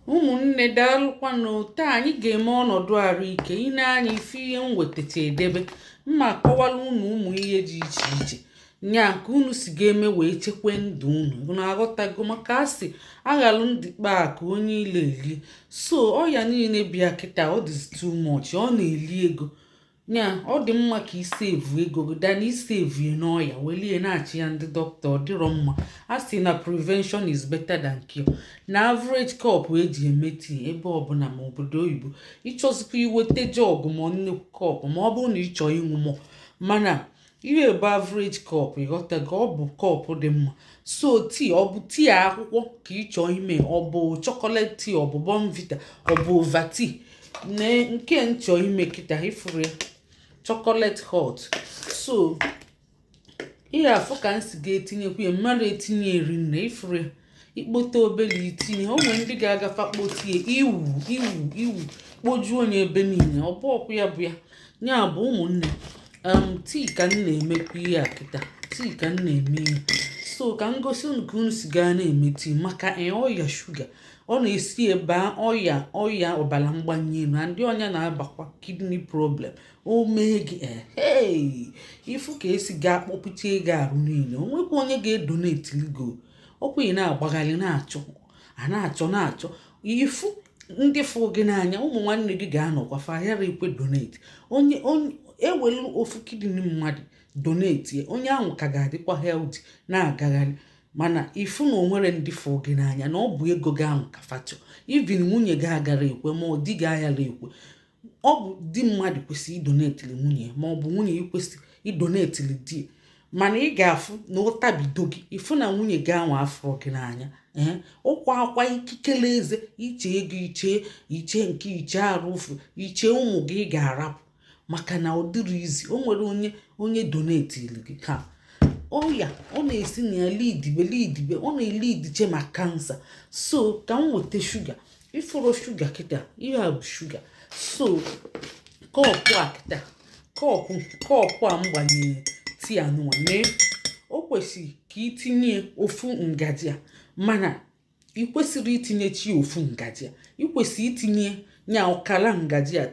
Ụmụnne daalụkwanụ. Taa anyị ga-eme ọnọdụ ahụike. Ị na-anya ife ihe m wetacha edebe mma akọwala ụmụ ihe dị iche iche nya nke unu si ga-eme wee chekwe ndụ unu na-aghọtago, maka asị aghalụ ndị kpaa ka onye ile eli. So ọya niile bịa kịta ọ dịzi too much, ọ na-eli ego nya. Ọ dị mma ka isevu ego gị dana isevue n'ọya welie na-achị ya ndị dọkịta. Ọ dịrọ mma. A sị na prevention is better than cure. Na average cup eji eme tii ebe ọbụla ma obodo oyibo, ịchọzikwa iweta jọgụ ma nnukwu kọp ma ọ bụrụ na ị chọọ ịṅụ mọ, mana ihe ebe average cup ịghọtago, ọ bụ kọp dị mma. So tii ọ bụ tii akwụkwọ ka ị chọọ ime, ọ bụ chocolate tii, ọ bụ Bonvita, ọ bụ Ovaltine. Nke nchọ ime kịta ifuru ya chocolate hot. So ihe afọ ka nsi ga-etinyekwu ya, mmadụ etinye eri nna ifuru ya ikpote obere itinye. O nwere ndị ga-agafa kpotie iwu kpojuo onye ebe niile. Ọ bụ ọkụ ya bụ ya bụ ụmụnne. Tii ka m na-emekwa ihe a kịta, tii ka m na-eme ihe. So ka m gosi unu ka unu si gaa na-eme tii maka ọya shuga. Ọ na-esi ebe ọya ọbara mgbanye elu na ndị ọnya na-abakwa kidney problem. O mee gị ifu ka esi gaa kpọpụta ego arụ niile, o nwekwa onye ga-edonate ligo. Ọkwa ị na-agbagharị na-achọ ifu ndị fụ gị n'anya. Ụmụ nwanne gị ga-anọkwa fa yara ekwe donate. Onye ewelu ofu kidney mmadụ donate, onye ahụ ka ga-adịkwa healthy na-agagharị. Mana ifu na onwere ndị fụ gị n'anya na ọ bụ ego gị ahụ ka fatọ. Even nwunye gị agara ekwe ma ọ di gị ayara ekwe. Ọ bụ di mmadụ kwesịrị idonetili nwunye ma ọ bụ nwunye ikwesị idonetili di. Mana ị ga-afụ na ụtabido gị ifu na nwunye gị ahụ afọ gị n'anya. Ụkwa akwa ikikere eze iche ego, iche nke iche arụfu, iche ụmụ gị ga-arapụ maka na ọ dịrị izi. O nwere onye donetili gị ha ọya ọ na-esi na ya lidibe ọ na-elidiche ma kansa. So ka m weta shuga ifuru shuga kịta. Ihe a bụ shuga. So kọpụ a kịta, kọpụ a m gbanyere tii anụnwa o kwesịrị ka itinye ofu ngaji a, mana ị kwesịrị itinyechi ofu ngaji a. Ị kwesịrị itinye nya ọkala ngaji a,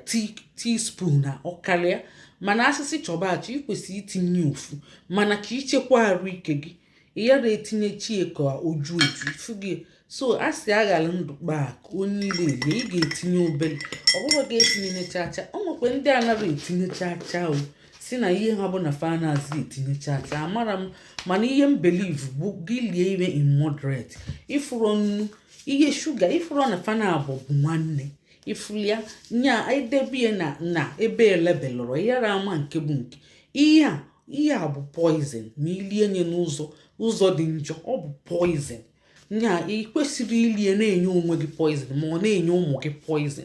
teaspoon na ọkala ya. Mana asịsị chọbachi ị kwesịrị itinye ofu, mana ka ichekwa arụ ike gị ị yara etinyechi ka oju ifu gị. So asị aghala ndụ kpaa ka onye ile ele, ị ga-etinye obere. Ọ bụrụ ga-etinye chacha. O nwekwe ndị anaghị etinye chacha o, si na ihe ha bụ na fanazi etinye chacha. Amara m, mana ihe m believe bụ gị lie ime in moderate. Ifuru nnu ihe shuga ifuru na fana abụ bụ nwanne ifuru ya nya edebie na ebe elebelọrọ yara ama nke bụ nke. Ihe a bụ poison ma ilie nye n'ụzọ dị njọ. Ọ bụ poison nya. Ị kwesịrị ilie na-enye onwe gị poison ma ọ na-enye ụmụ gị poison.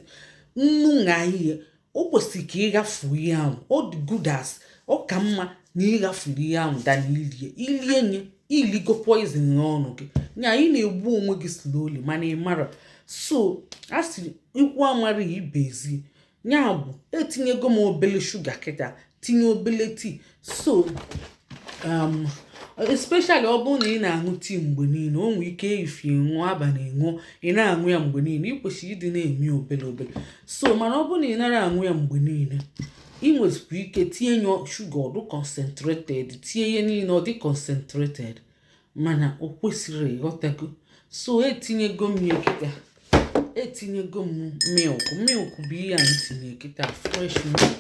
Nnu na ihe o kwesịrị ka ịghafu ihe ahụ. Ọ dị good as ọ ka mma na ịghafuru ihe ahụ dana ilie nye iligo poison n'ọnụ gị nya. Ị na-egbu onwe gị slowly mana ị mara. So a sịrị ikwu amara ibezi nya bụ etinyego m obele shuga kịta, tinye obele tii. So especially ọ bụrụ na ị na-aṅụ tii mgbe niile, o nwere ike ifie ṅụọ abalị ṅụọ, ị na-aṅụ ya mgbe niile. Ị kwesịrị ịdị na-eme obele. So mana ọ bụrụ na ị nara aṅụ ya mgbe niile, ị nwezikwa ike tinye ya shuga ọdụ concentrated, tinye ihe niile ọ dị concentrated, mana o kwesịrị ịghọtago. So etinyego m ya kịta, etinyego m milk bụ ihe a ntinye kịta, fresh milk.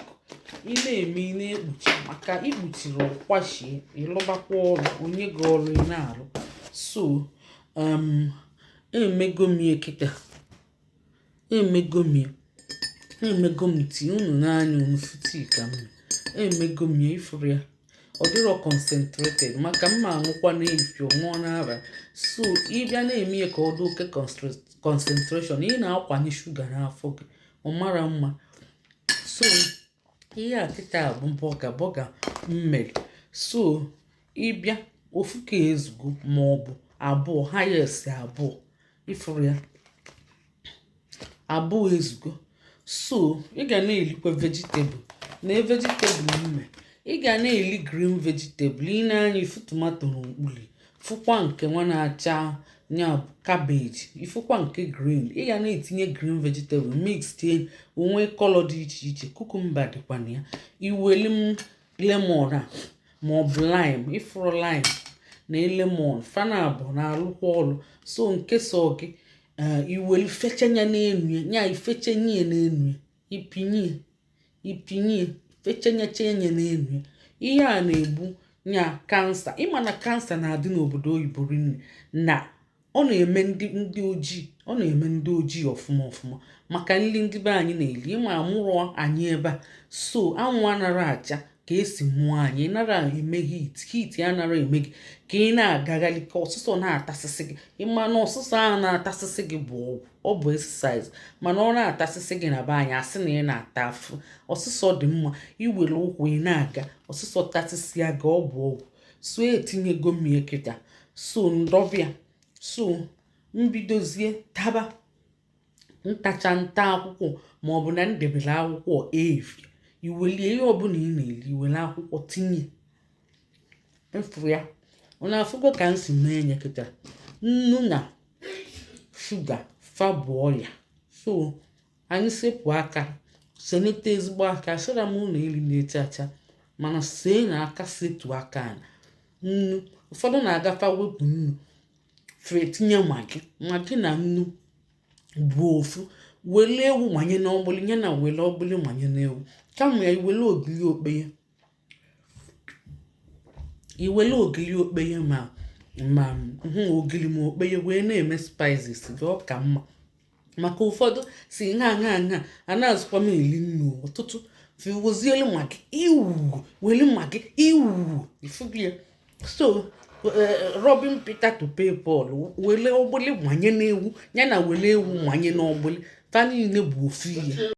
Ị na-eme ị na-ekpuchi maka ikpuchiri ọkwashie ịlụbakwa ọrụ onye gị ọrụ ị na-arụ. So emego m ya kịta, emego m tii. Unu n'anya unu tii ka m emego m ya ifuru ya. Ọ dịrọ concentrated maka mma aṅụkwa na-efio ṅụọ n'abalị. So ị bịa na-eme ya ka ọ dị oke concentration, ị na-akwanye shuga n'afọ gị, ọ mara mma. So ihe a kịta bụ bọga mmiri. So ịbịa ofu ka ezugo ma ọ bụ abụọ, ha ya esi abụọ ifuru ya abụọ ezugo. So ị ga na-elikwa vegetable na vegetable mme. Ị ga na-eli green vegetable. Ị na-anya ifu tomato na okpuli, fụkwa nke nwa na-acha nya cabbage ifukwa nke green ị ga na-etinye green vegetable mix tie onwe color dị iche iche cucumber dịkwa na ya iweli m lemon a ma ọ bụ lime ifuru lime na lemon fana abụ na alụkwa ọrụ so nke so gị iweli fechanya n'enu nya ifechenye n'enu ipinye fechanya chenye n'enu ihe a na-egbu nya kansa ịma na kansa na-adị n'obodo oyibo rinne na ọ na-eme ndị ojii ọfụma maka nri ndị be anyị na-eli ịma amụrụ anyị ebe a so anwụ anara acha ka esi mụọ anyị nara eme heat ya nara eme gị ka ị na-agagharị ka ọsụsọ na-atasịsị gị ịma na ọsụsọ ahụ na-atasịsị gị bụ ọ bụ exercise mana ọ na-atasịsị gị na be anyị asị na ị na-ata afụ ọsụsọ dị mma iwere ụkwụ ị na-aga ọsụsọ tasịsịa gị ọ bụ ọgwụ so etinyego mmiri kịta so ndọbịa so mbidozie taba ntacha nta akwụkwọ maọbụ na ndebere akwụkwọ evi iwelie ihe ọbụla ị na-eli iwere akwụkwọ tinye efu ya ụna afụgo ka m si mee nye kịta nnu na shuga fabụọ ya so anyị sepụ aka senete ezigbo aka sịra m ụlọ eri na-echacha mana see na aka setu aka nnu ụfọdụ na-agafa wepụ nnu fere tinye magi na nnu bụ ofu wele ewu manye n'ọgbụlị ya na wele ọgbụlị manye n'ewu kama ya iwele ogili okpeye ma ogili ma okpeye wee na-eme spices gị ọ ka mma maka ụfọdụ si nha a na-azụkwa m eli nnu ọtụtụ fiwozielu magi wele magi ifuglie so Robin Peter to pay Paul wele ogbuli manye n'ewu ya na wele ewu manye n'ogbuli fa niile bụ ofu ihe